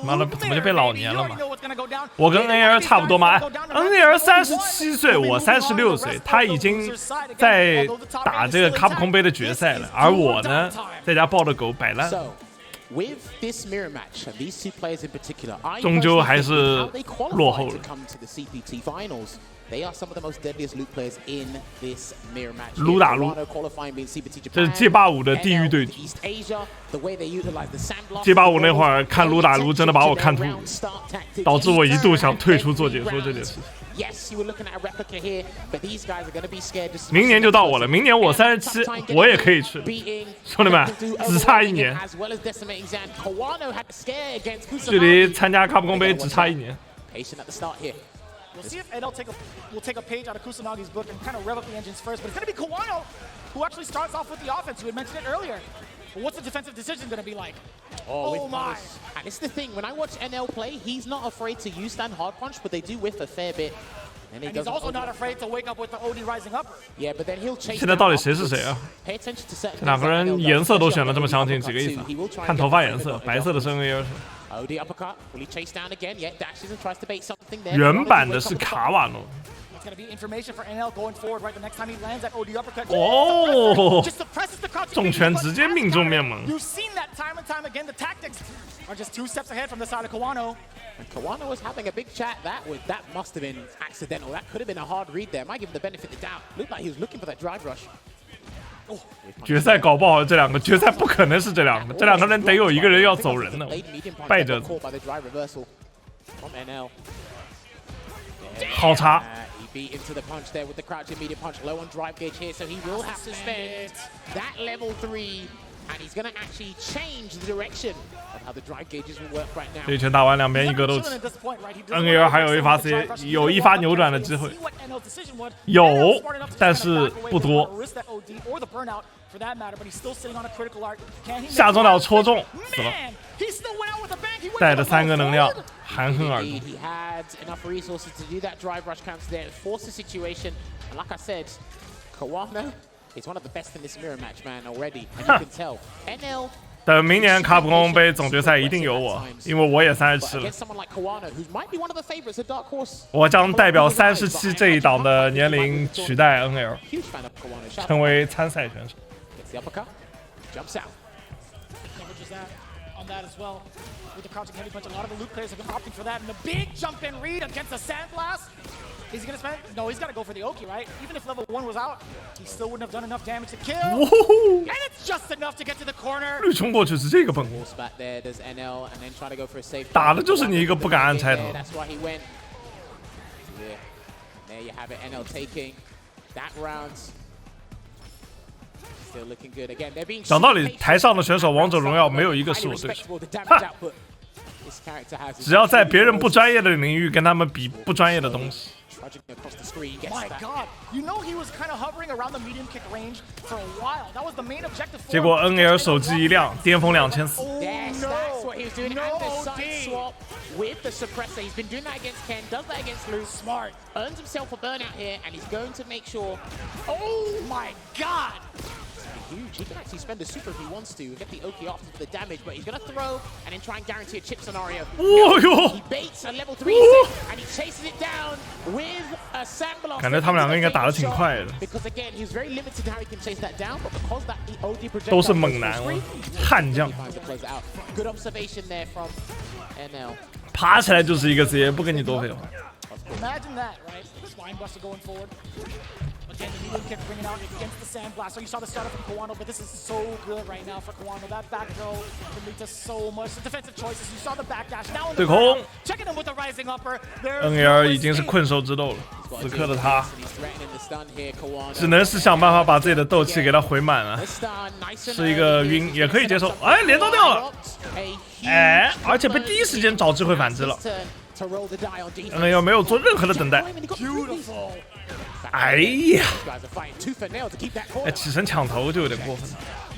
妈的，怎么就被老年了嘛？我跟 NL 差不多嘛 ，NL 37岁，我36岁，他已经在打这个卡普空杯的决赛了，而我呢，在家抱着狗摆烂。终究还是落后了。撸打撸，这是街霸5的地狱对决。街霸5那会儿看撸打撸，真的把我看吐了，导致我一度想退出做解说这件事情。明年就到我了，明年我37，我也可以去。兄弟们，只差1年，距离参加卡普空杯只差1年。We'll see if NL will take a page out of Kusanagi's book and kind of rev up the engines first, but it's going to be Kawano who actually starts off with the offense. You had mentioned it earlier. But what's the defensive decision going to be like? Oh my! And this is the thing, when I watch NL play, he's not afraid to use stand hard punch, but they do whiff a fair bit. And he's also not afraid to wake up with the OD rising upper. Yeah, but then he'll chase. 现在到底谁是谁啊？这两个人颜色都选的这么相近，几个意思啊？看头发颜色，白色的是 NL。原版的是卡瓦诺。哦，重拳直接命中面门。Kawano was having a big chat. That must have been accidental. That could have been a hard read there. Might give him the benefit of the doubt. Looked like he was looking for that drive rush. 决赛搞不好这两个，决赛不可能是这两个，这两个人得有一个人要走人了，败者。好查。Beat into the punch there with the crouching medium punch, low on drive gauge here, so he will have to spend that level 3, and he's gonna actually change the direction of how the drive gauges will work right now. 这一拳打完，两边一格斗气 ，NL 还有一发 C， 有一发扭转的机会，有，但是不多。下中了戳中，死了。带着3个能量，含恨而归。等明年卡普空杯总决赛一定有我，因为我也37了。我将代表37这一档的年龄取代 NL， 成为参赛选手。That as well with the crouching heavy punch. A lot of the Luke players have been opting for that, and the big jump in read against the sandblast. Is he gonna spend? No, he's gotta go for the Oki, right? Even if level 1 was out, he still wouldn't have done enough damage to kill. And it's just enough to get to the corner. 绿冲过去是这个本功，打的就是你一个不敢按拆头。That's why he went. Yeah, there you have it. NL taking that round. 讲道理，台上的选手王者荣耀没有一个是我对手。只要在别人不专业的领域跟他们比不专业的东西。结果 NL 手机一亮，巅峰2400。With the suppressor, he's been doing that against Ken, does that against Lou. Smart. Earns himself a burnout here, and he's going to make sure. Oh my god! Huge. He can actually spend a super if he wants to, get the Oki off for the damage, but he's going to throw and then try and guarantee a chip scenario. He baits a level 3 and he chases it down with a sandblast. 感觉他们两个应该打得挺快的。Because again, he's very limited how he can chase that down, but because that OD projectile 都是猛男，悍将。 Good observation there from NL. 爬起来就是一个 C， 不跟你多废话。 Imagine that, right? Spinebuster going forward. Again, the medium kick bringing out against the sandblast. So you saw the startup from Kawano, but this is so good right now for Kawano. That back throw can lead to so much. The defensive choices. You saw the backdash. Now in the ground, checking him with the rising upper. NL 已经是困兽之斗了，此刻的他只能是想办法把自己的斗气给他回满了。是一个晕也可以接受，哎，连刀掉了，哎，而且被第一时间找机会反击了。NL 没有做任何的等待。 哎呀！哎，起身抢头就有点过分。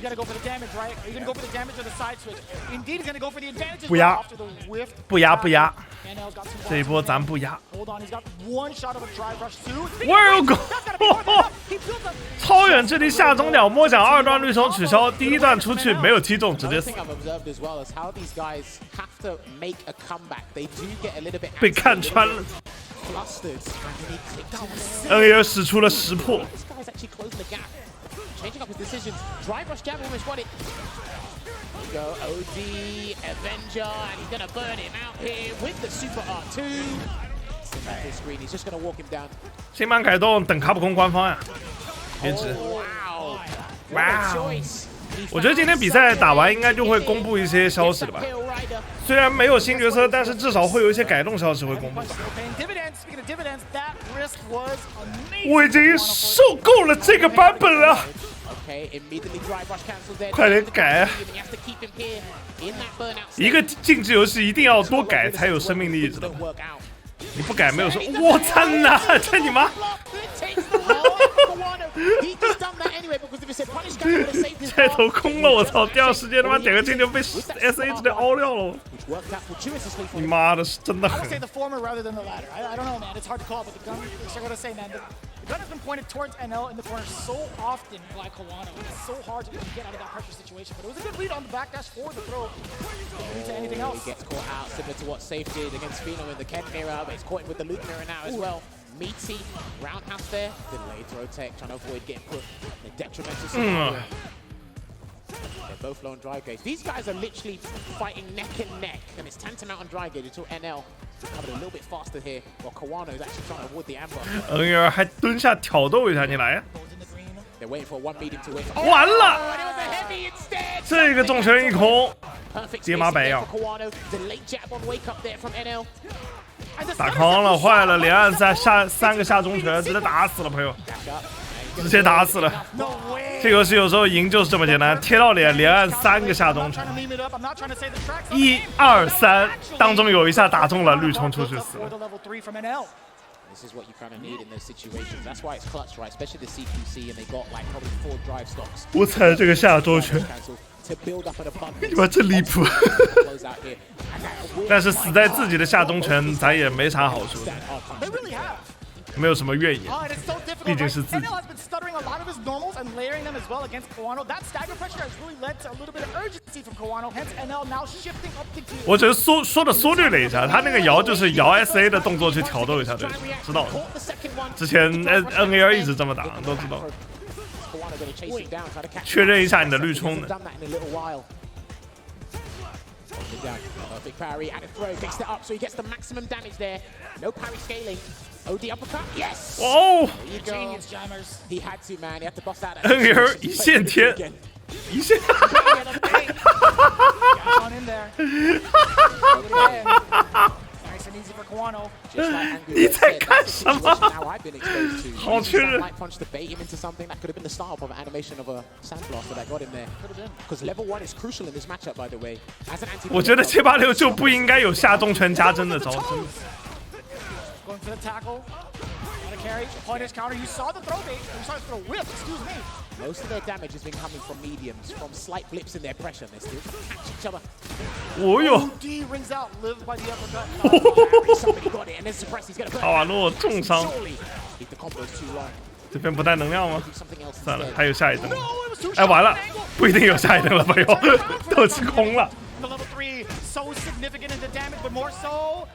You gotta go for the damage, right? Are you gonna go for the damage or the side switch? Indeed, he's gonna go for the advantage 不压， after the whiff. 不压不压， NL's got two 这一波咱不压。 Hold on, he's got one shot of a drive rush too. 我有狗！ That's gotta be more than enough. He built up. 超远距离下中鸟摸奖二段绿虫取消，第一段出去没有踢中，直接 Another 死 thing。I've observed as well is how these guys have to make a comeback. They do get a little bit 被看穿了 flustered. And they kicked out. ，NL 使出了识破。 This guy's actually closing the gap, changing up his decisions. Drive rush jab almost got it. Go OD Avenger, and he's gonna burn him out here with the super R2. Screen. He's just gonna walk him down. 新版改动等卡普空官方呀，颜值。 Wow. What a 哇 choice. 我觉得今天比赛打完应该就会公布一些消息了吧？虽然没有新角色，但是至少会有一些改动消息会公布。 Paying dividends. Speaking of dividends, that risk was amazing. 我已经受够了这个版本了， Okay, immediately drive rush cancels there. 快点改！ He has to keep him here in that burnout 一个竞技游戏一定要多改才有生命力，知道 don't 吗？ work out. 你不改没有说，我操呐，这你妈！ Takes the wall out of Kawano. He just done that anyway because if he said punish guy, he would have saved his 这 ball. 头空了，我操！第二时间他妈点个进就被 SA 直接凹掉了， Which worked out fortuitously for 你 him. 妈的是真的 I would say 狠！ the former rather than the latter. I don't know, man. It's hard to call, but the gun. I gotta say, man, the gun has been pointed towards NL in the corner so often by Kawano. It's so hard to even get out of that pressure situation. But it was a good lead on the backdash for the throw. Didn't lead to anything He else. gets caught out, similar to what Safe did against Pheno in the Ken mirror, but he's caught him with the loop mirror now as well. Meaty, roundhouse there, delayed throw tech, trying to avoid getting put in a detrimental scenario. They're both low on dry gauge. These guys are literally fighting neck and neck, and it's tantamount on dry gauge until NL coming a little bit faster here, while Kawano is actually trying to avoid the amber. NL 还蹲下挑逗一下，你来呀！ Goes in the green. They're waiting for one medium to win. 完 Oh, 了， and it was a heavy instead. 这个重拳一空， Perfect 爹妈 spacing 白 there 药 for Kawano. Delayed jab on wake up there from NL. And the 打 stun 康了， is 坏了，连按三个下中拳，直接打死了，朋友， back up. 直接打死了。 No way. 这游戏有时候赢就是这么简单，贴到脸，连按3个下 I'm 中 not 拳 trying to meme it up. I'm not trying to say the tracks. ，1、2、3，当中有一下打中了，绿虫出去死 For 了。 the level 3 from NL. This is what you kind of need in those situations. That's why it's clutch, right? Especially the CQC, and they got like probably 4 drive stocks. 我踩这个下中拳， Cancel to build up an abundance. 你妈真离谱！ Close out here. And that will 但是死在自己的下中拳，咱也没啥好说的， stand up. They really have. 没有什么怨言。 Oh, and it's so difficult. 毕竟 Right? 是自己。 NL has been stuttering a lot of his normals and layering them as well against Kawano. That stagger pressure has really led to a little bit of urgency from Kawano. Hence, NL now shifting up the gear. 我只是缩略了一下，他那个摇就是摇 SA 的动作去挑逗一下对手，知道的。 Caught the second one. 之前 NL 一直这么打，都知道。 Kawano gonna chase him down, try to catch 确认一下你的绿冲 Hasn't 的。 done that in a little while. Hold him down. Perfect parry and a throw. Mixed it up so he gets the maximum damage there. No parry scaling. OD uppercut. Yes. 哦 There you go. Genius jammers. He had to, man. He had to bust out that. NL 一线天，一线。 Got on in there. Hold it in. Nice and easy for Kawano. Just like Angry 你 Red 在 said, 干 that's 什 the 么？ situation now I've been exposed to. 好 He 确 used that 认。 light punch to bait him into something that could have been the start of an animation of a sandblaster that got him there. Could have been. Because level 1 is crucial in this matchup, by the way. As an anti, 我觉得786就不应该有下中拳加针的招，真的。 Going for the tackle. Got a carry. Punish counter. You saw the throw bait. You saw the throw whip. Excuse me. most of their damage has been coming from mediums, from slight blips in their pressure. They're still trying to catch each other. 哦哟， OD rings out. Live by the uppercut. Parry, somebody got it, and then suppress. He's gonna burn. 卡瓦诺重伤， Surely, if the combo's too long, 这边不带能量吗？ do something else 算了， instead. 还有下一灯。 No, it was too 哎， short 完了 of an angle.，不一定有下一灯了，朋友，都吃空了。 The level 3 so significant in the damage, but more so.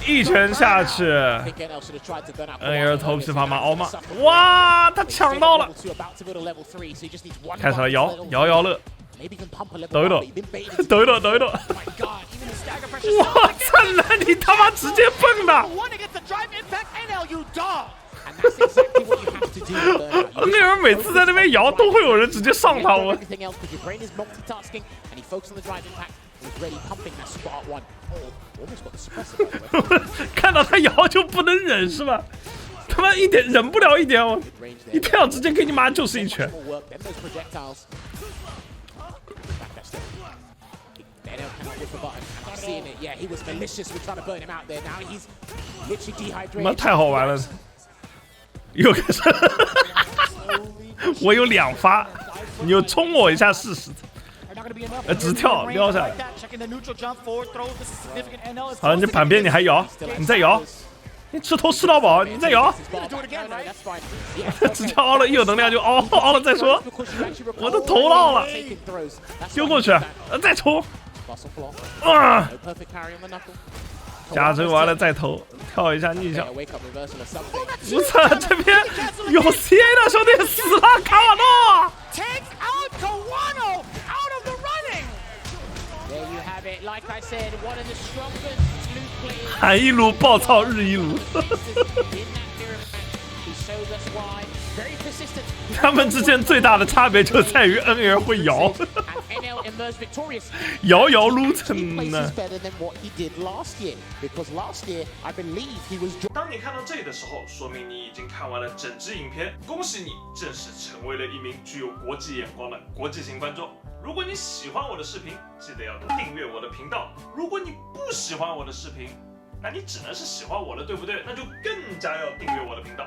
一拳下去 I think NL should have tried to burn out ，NL Kawano 头 earlier, 皮 so 发麻， now 奥 he's 马 suffering.，哇，他抢到了 Level，2 about to build a level 3, so he just needs one 开始了 button 摇 to level 摇摇乐， Maybe even pump a level 抖一 1, 抖 but he's been baited into 抖一抖，抖一抖。 Oh my god, even the stagger pressure. 我操，那你他妈直接蹦的！ One against the drive impact, NL, you dog. And that's exactly what you have to do to burn out. You 那人每次在那边摇，都会有人直接上他。我 everything else because your brain is multitasking and he focused on the drive impact and was really pumping that super art 1. Oh, almost got the suppressor by the way. 看到他摇就不能忍是吧？他妈一点忍不了一点，我 Range 一 there. 定要直接给你妈就是一拳。 More work than those projectiles. Backdash there. NL cannot whip a button. And I'm seeing it. Yeah, he was malicious with trying to burn him out there. Now he's literally 妈 dehydrated. 太好玩了，又开始，我有2发，你就冲我一下试试。直跳撩下来。好了，你旁边你还摇，你再摇，你吃头吃到饱，你再摇。直接凹了，一有能量就凹了再说。我的头到了，丢过去，再冲。啊！加这完了再投，跳一下逆向。我操，这边有 CA 的兄弟死了，卡瓦诺。韩一炉暴操日一炉。他们之间最大的差别就在于 NL 会摇，摇摇撸成呢。当你看到这里的时候，说明你已经看完了整支影片，恭喜你，正式成为了一名具有国际眼光的国际型观众。如果你喜欢我的视频，记得要订阅我的频道。如果你不喜欢我的视频，那你只能是喜欢我了，对不对？那就更加要订阅我的频道。